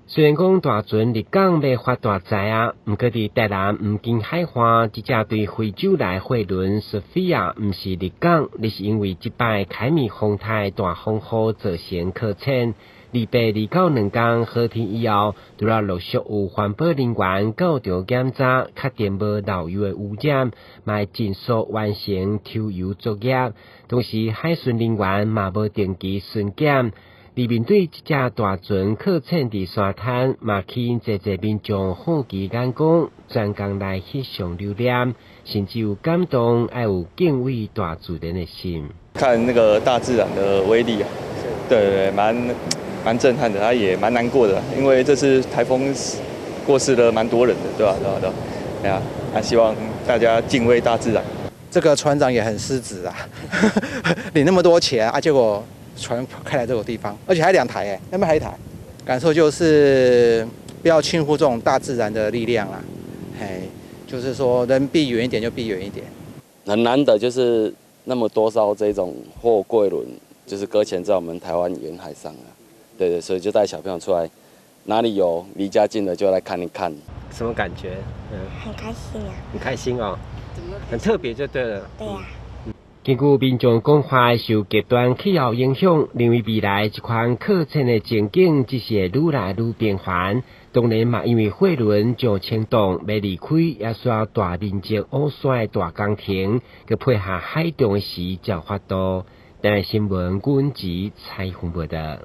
虽然讲大船入港要发大财啊，毋过伫台南毋经海岸，一只对非洲来货轮 Sophia 毋是入港，你是因为即摆凯米风台大风雨造成客浅。礼拜2到2天好天以后，除了陆续有环保人员到场检查，确定无漏油的污染，嘛尽速完成抽油作业。同时，海巡人员嘛无定期巡检。而面对这只大船客浅伫沙滩，嘛吸引侪民众好奇眼光，专工来翕相留念，甚至有感动，还有敬畏大自然的心。看那个大自然的威力啊，对，蛮震撼的，他也蛮难过的，因为这次台风过世了蛮多人的，对吧？对啊，希望大家敬畏大自然。这个船长也很失职啊，领那么多钱啊，结果船开来这个地方，而且还2台那边还1台，感受就是不要轻忽这种大自然的力量啦。就是说能避远一点就避远一点。很难得就是那么多艘这种货柜轮，就是搁浅在我们台湾沿海上啊。对，所以就带小朋友出来，哪里有离家近的就来看一看。什么感觉？很开心啊。很开心哦，很特别就对了。对呀。根据民众讲法，受极端气候影响，认为未来这款客浅的情景只是会愈来愈频繁。当然嘛，因为货轮上牵动要离开，也需要大面积乌山的大工程，佮配合海中的时才发度。但新闻阮子采访报道。